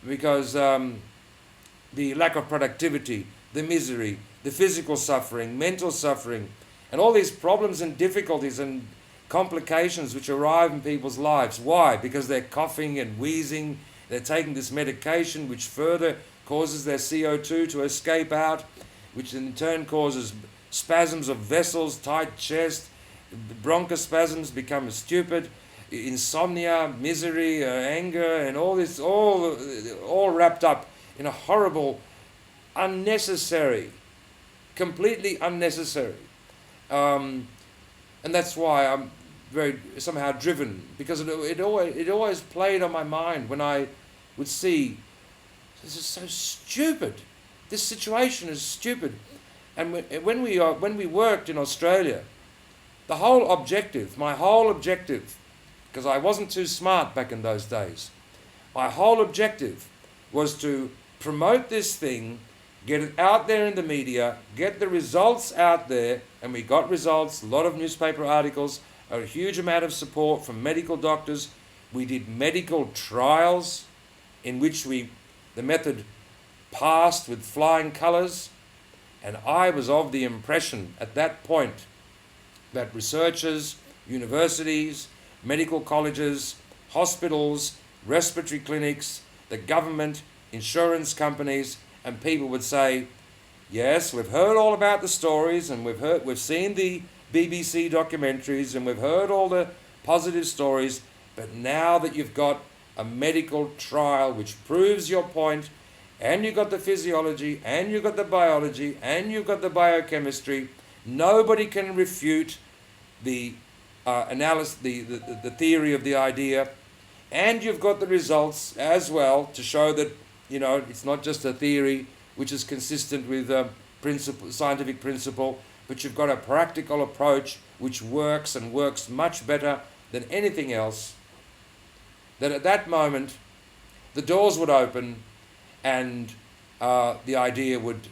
because the lack of productivity, the misery, the physical suffering, mental suffering, and all these problems and difficulties and complications which arrive in people's lives. Why? Because they're coughing and wheezing, they're taking this medication which further causes their CO2 to escape out, which in turn causes spasms of vessels, tight chest, bronchospasms, become stupid, insomnia, misery, anger, and all this, all wrapped up in a horrible, unnecessary, completely unnecessary. And that's why I'm very somehow driven, because it always played on my mind when I would see, this is so stupid. This situation is stupid. And when we worked in Australia, my whole objective, because I wasn't too smart back in those days, my whole objective was to promote this thing, get it out there in the media, get the results out there, and we got results, a lot of newspaper articles, a huge amount of support from medical doctors. We did medical trials in which the method passed with flying colours, and I was of the impression at that point that researchers, universities, medical colleges, hospitals, respiratory clinics, the government, insurance companies, and people would say, yes, we've heard all about the stories, and we've seen the BBC documentaries, and we've heard all the positive stories, but now that you've got a medical trial which proves your point, and you've got the physiology, and you've got the biology, and you've got the biochemistry, nobody can refute the analysis, the theory of the idea, and you've got the results as well to show that it's not just a theory which is consistent with scientific principle, but you've got a practical approach which works and works much better than anything else, that at that moment the doors would open and the idea would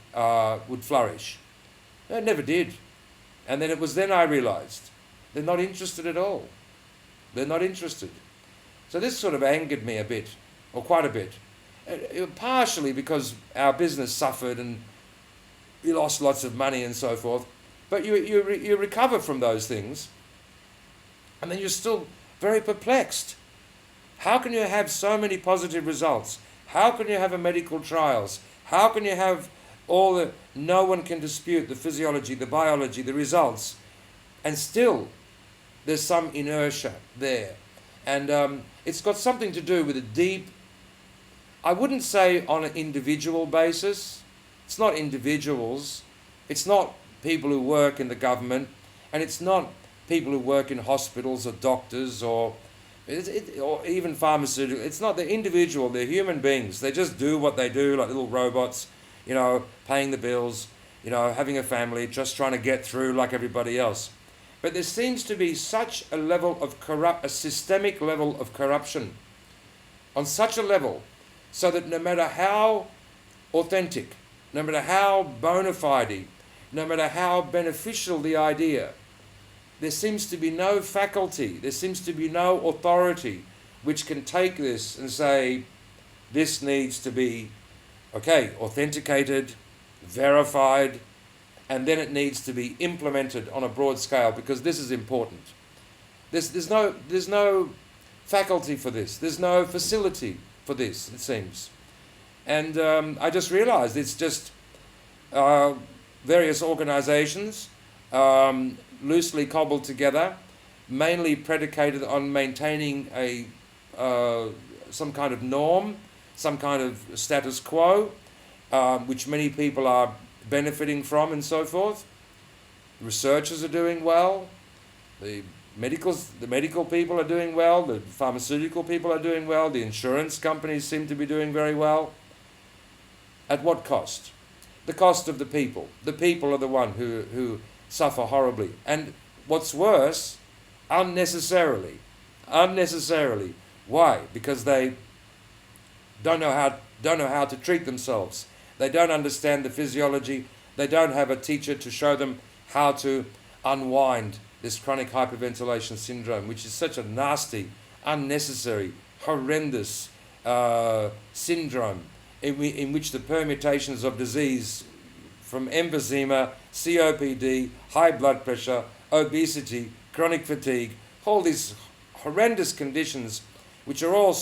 flourish. It never did. And then it was then I realized they're not interested at all. They're not interested. So this sort of angered me a bit, or quite a bit. Partially because our business suffered and we lost lots of money and so forth. But you recover from those things, and then you're still very perplexed. How can you have so many positive results? How can you have a medical trials? How can you have no one can dispute the physiology, the biology, the results, and still there's some inertia there. And it's got something to do with a deep, I wouldn't say on an individual basis. It's not individuals. It's not people who work in the government, and it's not people who work in hospitals or doctors or even pharmaceutical. It's not the individual. They're human beings. They just do what they do like little robots, paying the bills, having a family, just trying to get through like everybody else. But there seems to be such a level of a systemic level of corruption on such a level, so that no matter how authentic, no matter how bona fide, no matter how beneficial the idea, there seems to be no faculty, there seems to be no authority which can take this and say, this needs to be, authenticated, verified, and then it needs to be implemented on a broad scale, because this is important. There's no faculty for this. There's no facility for this, it seems. And I just realized it's just various organizations, loosely cobbled together, mainly predicated on maintaining some kind of norm, some kind of status quo, which many people are benefiting from and so forth. Researchers are doing well, the medical people are doing well, the pharmaceutical people are doing well, the insurance companies seem to be doing very well. At what cost? The cost of the people. The people are the one who suffer horribly. And what's worse, unnecessarily. Why? Because they don't know how to treat themselves. They don't understand the physiology. They don't have a teacher to show them how to unwind this chronic hyperventilation syndrome, which is such a nasty, unnecessary, horrendous syndrome in which the permutations of disease from emphysema, COPD, high blood pressure, obesity, chronic fatigue, all these horrendous conditions, which are all,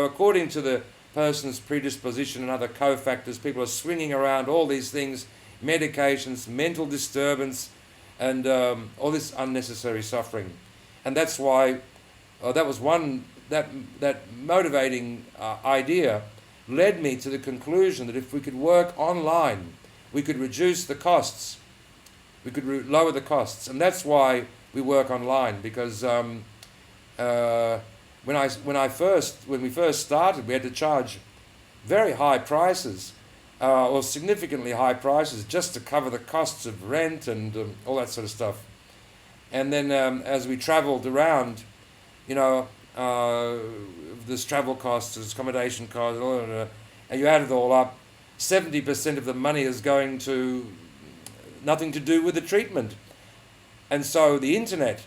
according to the person's predisposition and other cofactors, people are swinging around all these things, medications, mental disturbance, and all this unnecessary suffering. And that's why that motivating idea led me to the conclusion that if we could work online, we could reduce the costs, we could lower the costs. And that's why we work online, because when we first started, we had to charge very high prices, or significantly high prices, just to cover the costs of rent and all that sort of stuff. And then as we travelled around, there's travel costs, there's accommodation costs, and you add it all up, 70% of the money is going to nothing to do with the treatment. And so the internet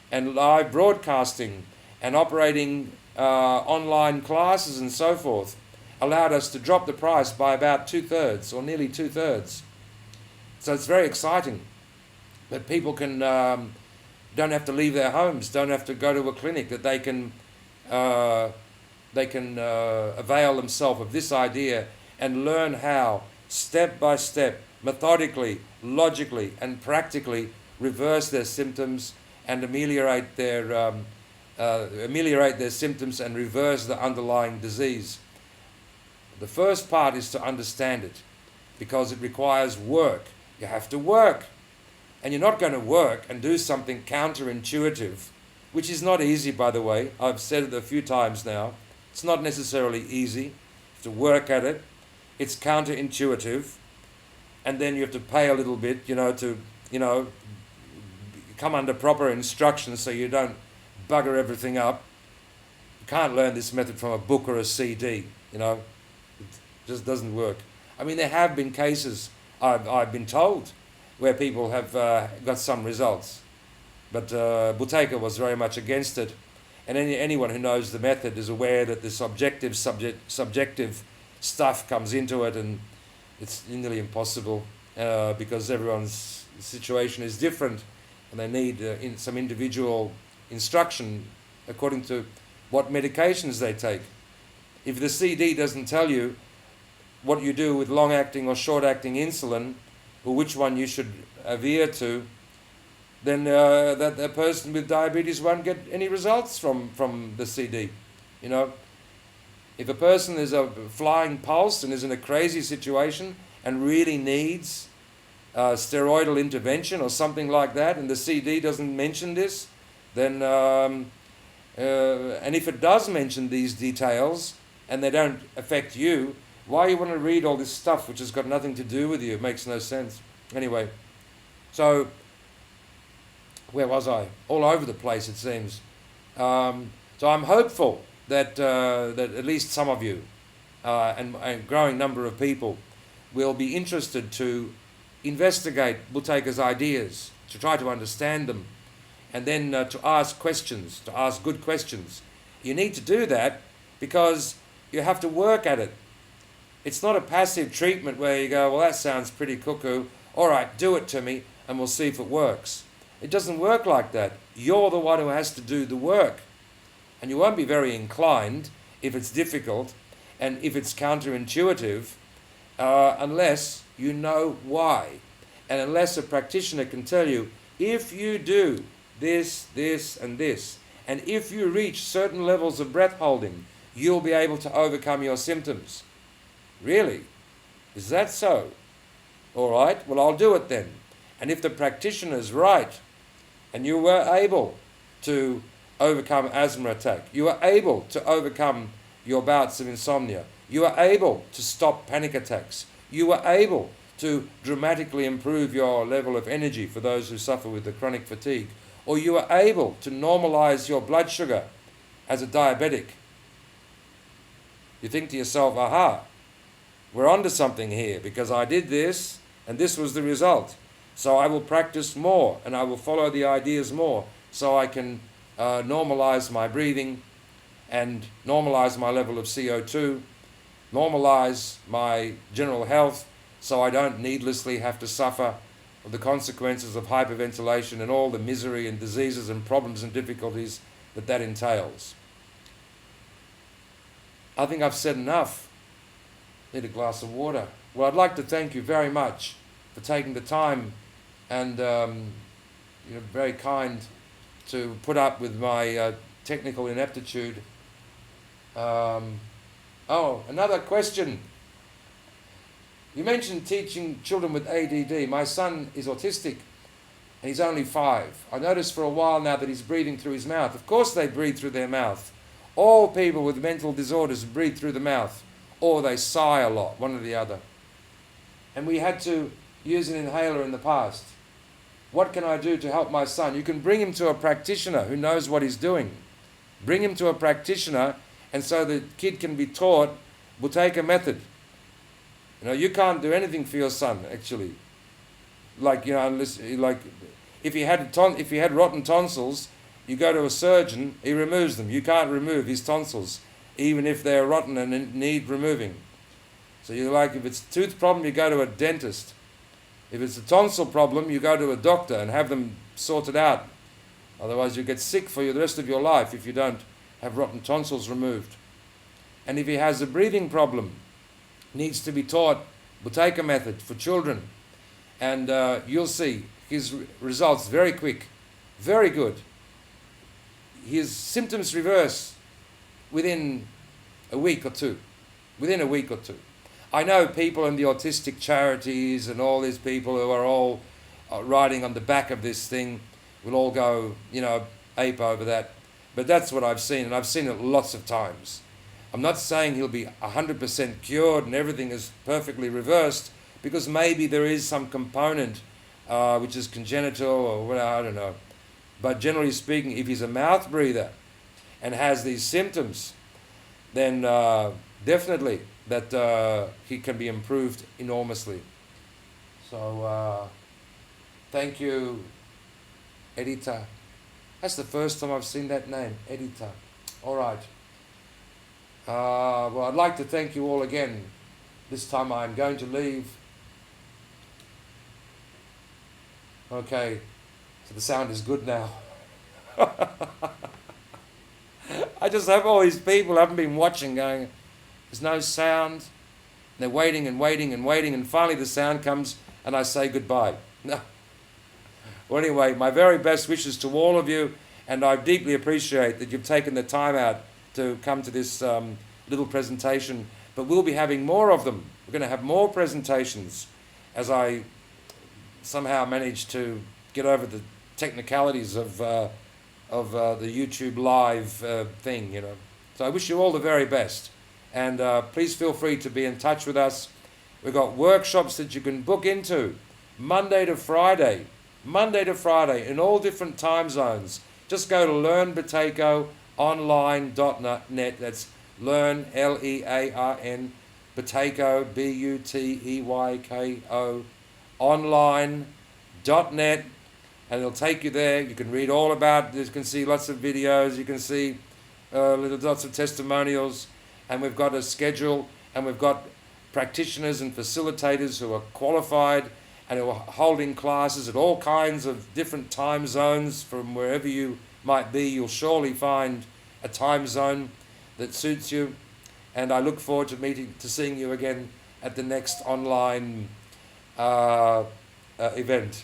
and live broadcasting and operating online classes and so forth allowed us to drop the price by about 2/3 or nearly 2/3. So it's very exciting that people can don't have to leave their homes, don't have to go to a clinic, that they can avail themselves of this idea and learn how, step by step, methodically, logically, and practically reverse their symptoms and ameliorate their symptoms and reverse the underlying disease. The first part is to understand it, because it requires work. You have to work. And you're not going to work and do something counterintuitive, which is not easy, by the way. I've said it a few times now. It's not necessarily easy. You have to work at it. It's counterintuitive. And then you have to pay a little bit, to you know, come under proper instruction so you don't bugger everything up. You can't learn this method from a book or a CD, you know. It just doesn't work. I mean, there have been cases, I've been told, where people have got some results. But Buteko was very much against it. And anyone who knows the method is aware that this subjective stuff comes into it, and it's nearly impossible because everyone's situation is different, and they need some individual instruction according to what medications they take. If the CD doesn't tell you what you do with long-acting or short-acting insulin, or which one you should adhere to, then that person with diabetes won't get any results from the CD. You know, if a person is a flying pulse and is in a crazy situation and really needs steroidal intervention or something like that, and the CD doesn't mention this, then and if it does mention these details and they don't affect you, why you want to read all this stuff which has got nothing to do with you? It makes no sense. Anyway, so where was I? All over the place, it seems. So I'm hopeful that that at least some of you and a growing number of people will be interested to investigate Buteko's ideas, to try to understand them, and then to ask questions, to ask good questions. You need to do that because you have to work at it. It's not a passive treatment where you go, well, that sounds pretty cuckoo. All right, do it to me and we'll see if it works. It doesn't work like that. You're the one who has to do the work. And you won't be very inclined if it's difficult and if it's counterintuitive unless you know why. And unless a practitioner can tell you, if you do this, this, and this, and if you reach certain levels of breath holding, you'll be able to overcome your symptoms. Really? Is that so? All right, well, I'll do it then. And if the practitioner's right, and you were able to overcome asthma attack, you were able to overcome your bouts of insomnia, you were able to stop panic attacks, you were able to dramatically improve your level of energy for those who suffer with the chronic fatigue, or you were able to normalize your blood sugar as a diabetic, you think to yourself, aha, we're onto something here because I did this and this was the result. So I will practice more and I will follow the ideas more so I can normalize my breathing and normalize my level of CO2, normalize my general health so I don't needlessly have to suffer the consequences of hyperventilation and all the misery and diseases and problems and difficulties that entails. I think I've said enough. Need a glass of water. Well, I'd like to thank you very much for taking the time and very kind to put up with my technical ineptitude. Oh, another question. You mentioned teaching children with ADD. My son is autistic and he's only 5. I noticed for a while now that he's breathing through his mouth. Of course they breathe through their mouth. All people with mental disorders breathe through the mouth, or they sigh a lot, one or the other. And we had to use an inhaler in the past. What can I do to help my son? You can bring him to a practitioner who knows what he's doing. Bring him to a practitioner, and so the kid can be taught Buteyko method. You know, you can't do anything for your son, actually. Unless, if he had rotten tonsils, you go to a surgeon, he removes them. You can't remove his tonsils, even if they're rotten and need removing. So if it's a tooth problem, you go to a dentist. If it's a tonsil problem, you go to a doctor and have them sorted out. Otherwise you get sick for the rest of your life if you don't have rotten tonsils removed. And if he has a breathing problem, needs to be taught Buteyko method for children. And you'll see his results very quick, very good. His symptoms reverse within a week or two. Within a week or two. I know people in the autistic charities and all these people who are all riding on the back of this thing will all go, ape over that. But that's what I've seen, and I've seen it lots of times. I'm not saying he'll be 100% cured and everything is perfectly reversed, because maybe there is some component which is congenital or whatever, I don't know. But generally speaking, if he's a mouth breather and has these symptoms, then definitely that he can be improved enormously. So thank you, Edita. That's the first time I've seen that name, Edita. All right. Well, I'd like to thank you all again. This time I'm going to leave. Okay, so the sound is good now. I just have all these people haven't been watching going, there's no sound. They're waiting and waiting and waiting, and finally the sound comes and I say goodbye. No. Well, anyway, my very best wishes to all of you, and I deeply appreciate that you've taken the time out to come to this little presentation, but we'll be having more of them. We're going to have more presentations as I somehow manage to get over the technicalities of the YouTube live thing, you know. So I wish you all the very best, and please feel free to be in touch with us. We've got workshops that you can book into Monday to Friday in all different time zones. Just go to learnbuteykoonline.net. That's learn, L-E-A-R-N, Buteyko, B-U-T-E-Y-K-O, online.net, and it'll take you there. You can read all about it. You can see lots of videos. You can see lots of testimonials. And we've got a schedule, and we've got practitioners and facilitators who are qualified and who are holding classes at all kinds of different time zones from wherever you might be. You'll surely find a time zone that suits you. And I look forward to seeing you again at the next online event.